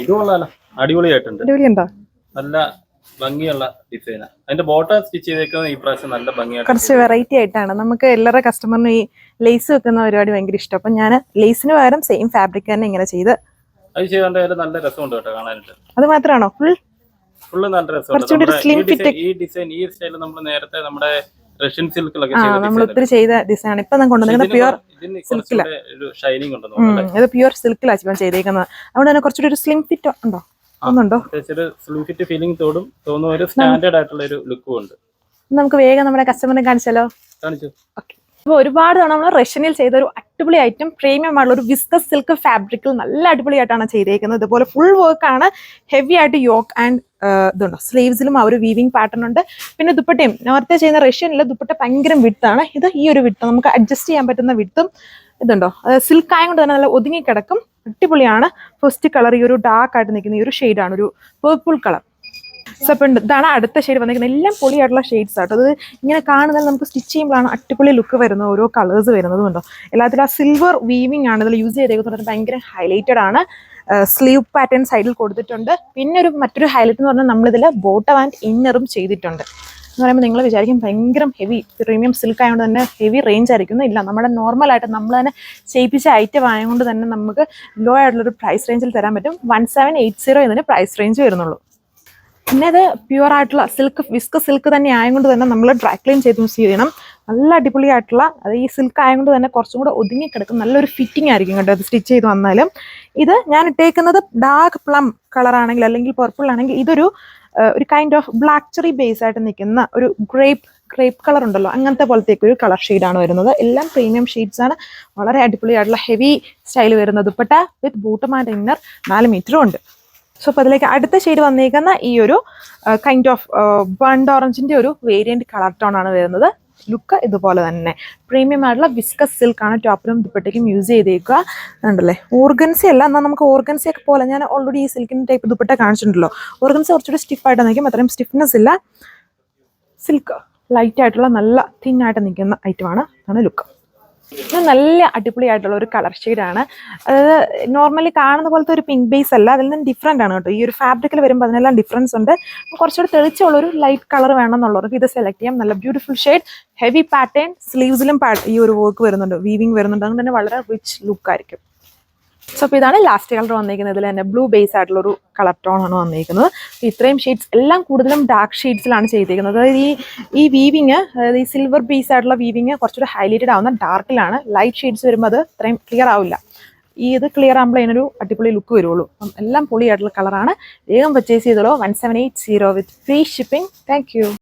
ഇത് കൊള്ളാലോ, അടിപൊളിയായിട്ടുണ്ട്. അടിപൊളിയുണ്ടോ? നല്ല ഭംഗിയുള്ള ഡിസൈനാണ്. അതിന്റെ ബോട്ടം സ്റ്റിച്ച് ചെയ്തേക്കുന്നത് ഈ പ്രാവശ്യം നല്ല ഭംഗിയായിട്ട്, കുറച്ച് വെറൈറ്റി ആയിട്ടാണ്. നമുക്ക് എല്ലാവരുടെ കസ്റ്റമറിനും ഈ ലേസ് വെക്കുന്ന പരിപാടി ഭയങ്കര ഇഷ്ടം. അപ്പം ഞാൻ ലേസിന് പകരം സെയിം ഫാബ്രിക് തന്നെ ഇങ്ങനെ ചെയ്ത് അത് ചെയ്തോണ്ട് നല്ല രസമുണ്ട് കേട്ടോ കാണാനായിട്ട്. അത് മാത്രമാണോ? ഫുള്ള് നല്ല രസമുണ്ട്. ഈ ഡിസൈൻ ഈ സ്റ്റൈൽ നമ്മൾ നേരത്തെ നമ്മുടെ റഷ്യൻ സിൽക്കിലൊക്കെ നമ്മൾ ഒത്തിരി ചെയ്ത ഡിസൈൻ ഇപ്പൊ കൊണ്ടുവന്നിരിക്കുന്നത് പ്യുവർ സിൽക്കിലാണ്. ഇത് പ്യുവർ സിൽക്കിലാണ് ചെയ്തേക്കുന്നത്. അതുകൊണ്ട് തന്നെ കുറച്ചുകൂടി ഒരു സ്ലിം ഫിറ്റ് ഉണ്ടോ? ഒന്നുണ്ടോ? സ്ലിം ഫിറ്റ് ഫീലിംഗ് തോന്നുന്ന ഒരു സ്റ്റാൻഡേർഡ് ആയിട്ടുള്ള ഒരു ലുക്കും ഉണ്ട്. നമുക്ക് വേഗം നമ്മുടെ കസ്റ്റമറിനെ കാണിച്ചാലോ? കാണിച്ചു. ഓക്കെ. അപ്പോൾ ഒരുപാട് തവണ നമ്മൾ റഷ്യനിൽ ചെയ്ത ഒരു അടിപൊളി ഐറ്റം, പ്രീമിയം ആയിട്ടുള്ള ഒരു വിസ്കസ് സിൽക്ക് ഫാബ്രിക്കിൽ നല്ല അടിപൊളിയായിട്ടാണ് ചെയ്തേക്കുന്നത്. ഇതുപോലെ ഫുൾ വർക്കാണ്, ഹെവി ആയിട്ട് യോക്ക് ആൻഡ് ഇതുണ്ടോ സ്ലീവ്സിലും ആ ഒരു വീവിംഗ് പാറ്റേൺ ഉണ്ട്. പിന്നെ ദുപ്പട്ടയും നേരത്തെ ചെയ്യുന്ന റഷ്യനിൽ ദുപ്പട്ട ഭയങ്കര വിട്ടാണ്. ഇത് ഈ ഒരു വിട്ട് നമുക്ക് അഡ്ജസ്റ്റ് ചെയ്യാൻ പറ്റുന്ന വിട്ടും ഇതുണ്ടോ സിൽക്ക് ആയതുകൊണ്ട് തന്നെ നല്ല ഒതുങ്ങി കിടക്കും. അടിപൊളിയാണ്. ഫസ്റ്റ് കളർ ഈ ഒരു ഡാർക്ക് ആയിട്ട് നിൽക്കുന്ന ഈ ഒരു ഷെയ്ഡാണ്, ഒരു പേർപ്പിൾ കളർ. സോ അപ്പം ഇതാണ് അടുത്ത ഷെയ്ഡ് വന്നിരിക്കുന്നത്. എല്ലാം പൊളിയായിട്ടുള്ള ഷെയ്ഡ്സ് ആട്ടോ. അത് ഇങ്ങനെ കാണുന്നത് നമുക്ക് സ്റ്റിച്ച് ചെയ്യുമ്പോഴാണ് അടിപൊളി ലുക്ക് വരുന്നത്. ഓരോ കളേഴ്സ് വരുന്നതും ഉണ്ടോ. എല്ലാത്തിലും ആ സിൽവർ വീവിംഗ് ആണ് ഇതിൽ യൂസ് ചെയ്തേക്കുന്നത്. ഭയങ്കര ഹൈലൈറ്റഡ് ആണ്. സ്ലീവ് പാറ്റേൺ സൈഡിൽ കൊടുത്തിട്ടുണ്ട്. പിന്നെ മറ്റൊരു ഹൈലൈറ്റ് എന്ന് പറഞ്ഞാൽ നമ്മളിതിൽ ബോട്ടം ആൻഡ് ഇന്നറും ചെയ്തിട്ടുണ്ട്. എന്ന് പറയുമ്പോൾ നിങ്ങൾ വിചാരിക്കും ഭയങ്കര ഹെവി പ്രീമിയം സിൽക്ക് ആയതുകൊണ്ട് തന്നെ ഹെവി റേഞ്ച് ആയിരിക്കുന്നു. ഇല്ല, നമ്മുടെ നോർമലായിട്ട് നമ്മൾ തന്നെ ചെയ്യിപ്പിച്ച ഐറ്റം ആയതുകൊണ്ട് തന്നെ നമുക്ക് ലോ ആയിട്ടുള്ളൊരു പ്രൈസ് റേഞ്ചിൽ തരാൻ പറ്റും. 1780 ഇതിന് പ്രൈസ് റേഞ്ച് വരുന്നുള്ളൂ. പിന്നെ അത് പ്യുവർ ആയിട്ടുള്ള സിൽക്ക്, വിസ്ക് സിൽക്ക് തന്നെ ആയതുകൊണ്ട് തന്നെ നമ്മൾ ഡ്രൈ ക്ലീൻ ചെയ്ത് യൂസ് ചെയ്യണം. നല്ല അടിപൊളിയായിട്ടുള്ള, അത് ഈ സിൽക്ക് ആയതുകൊണ്ട് തന്നെ കുറച്ചും കൂടെ ഒതുങ്ങിക്കിടക്കും. നല്ലൊരു ഫിറ്റിംഗ് ആയിരിക്കും കേട്ടോ അത് സ്റ്റിച്ച് ചെയ്ത് വന്നാലും. ഇത് ഞാൻ ഇട്ടേക്കുന്നത് ഡാർക്ക് പ്ലം കളറാണെങ്കിൽ അല്ലെങ്കിൽ പർപ്പിൾ ആണെങ്കിൽ ഇതൊരു kind of black cherry base ആയിട്ട് നിൽക്കുന്ന ഒരു ഗ്രേപ്പ് കളർ ഉണ്ടല്ലോ, അങ്ങനത്തെ പോലത്തേക്ക് ഒരു കളർ ഷെയ്ഡാണ് വരുന്നത്. എല്ലാം പ്രീമിയം ഷെയ്ഡ്സ് ആണ്. വളരെ അടിപൊളിയായിട്ടുള്ള ഹെവി സ്റ്റൈൽ വരുന്ന ദുപ്പട്ട വിത്ത് ബോട്ടം ആൻഡ് ഇന്നർ 4 മീറ്ററും ഉണ്ട്. സോ അപ്പോൾ അതിലേക്ക് അടുത്ത ഷെയ്ഡ് വന്നേക്കുന്ന ഈ ഒരു കൈൻഡ് ഓഫ് ബണ്ട് ഓറഞ്ചിൻ്റെ ഒരു വേരിയൻറ്റ് കളർ ടോൺ ആണ് വരുന്നത്. ലുക്ക് ഇതുപോലെ തന്നെ പ്രീമിയം ആയിട്ടുള്ള വിസ്കസ് സിൽക്കാണ് ടോപ്പിലും ദുപ്പട്ടയ്ക്കും യൂസ് ചെയ്തേക്കുക. ഉണ്ടല്ലേ, ഓർഗൻസി അല്ല, എന്നാൽ നമുക്ക് ഓർഗൻസി ഒക്കെ പോലെ ഞാൻ ഓൾറെഡി ഈ സിൽക്കിൻ്റെ ടൈപ്പ് ദുപ്പട്ട കാണിച്ചിട്ടുണ്ടല്ലോ. ഓർഗൻസി കുറച്ചുകൂടി സ്റ്റിഫായിട്ട് നിൽക്കും, അത്രയും സ്റ്റിഫ്നെസ് ഇല്ല. സിൽക്ക് ലൈറ്റ് ആയിട്ടുള്ള നല്ല തിന്നായിട്ട് നിൽക്കുന്ന ഐറ്റമാണ്. അതാണ് ലുക്ക്. ഇത് നല്ല അടിപൊളിയായിട്ടുള്ള ഒരു കളർ ഷെയ്ഡാണ്. അതായത് നോർമലി കാണുന്ന പോലത്തെ ഒരു പിങ്ക് ബേസ് അല്ല, അതിൽ നിന്ന് ഡിഫറെൻ്റ് ആണ് കേട്ടോ. ഈ ഒരു ഫാബ്രിക്കിൽ വരുമ്പോൾ അതിനെല്ലാം ഡിഫറൻസ് ഉണ്ട്. കുറച്ചുകൂടി തെളിച്ചുള്ളൊരു ലൈറ്റ് കളർ വേണമെന്നുള്ളവർക്ക് ഇത് സെലക്ട് ചെയ്യാം. നല്ല ബ്യൂട്ടിഫുൾ ഷെയ്ഡ്, ഹെവി പാറ്റേൺ, സ്ലീവ്സിലും ഈ ഒരു വർക്ക് വരുന്നുണ്ട്, വീവിങ് വരുന്നുണ്ട്. അതുകൊണ്ട് തന്നെ വളരെ റിച്ച് ലുക്ക് ആയിരിക്കും. സോ അപ്പോൾ ഇതാണ് ലാസ്റ്റ് കളർ വന്നിരിക്കുന്നത്. ഇതിൽ തന്നെ ബ്ലൂ ബേസ് ആയിട്ടുള്ളൊരു കളർ ടോൺ ആണ് വന്നിരിക്കുന്നത്. ഇത്രയും ഷെയ്ഡ്സ് എല്ലാം കൂടുതലും ഡാർക്ക് ഷെയ്ഡ്സിലാണ് ചെയ്തിരിക്കുന്നത്. അതായത് ഈ വീവിങ്, അതായത് ഈ സിൽവർ ബേസ് ആയിട്ടുള്ള വീവിങ് കുറച്ചുകൂടി ഹൈലൈറ്റഡ് ആവുന്ന ഡാർക്കിലാണ്. ലൈറ്റ് ഷെയ്ഡ്സ് വരുമ്പോൾ അത് ഇത്രയും ക്ലിയർ ആവില്ല. ഇത് ക്ലിയർ ആകുമ്പോൾ അതിനൊരു അടിപൊളി ലുക്ക് വരുള്ളൂ. അപ്പം എല്ലാം പൊളിയായിട്ടുള്ള കളറാണ്. വേഗം പർച്ചേസ് ചെയ്തോളൂ. 1780 വിത്ത് ഫ്രീ ഷിപ്പിംഗ്. Thank you.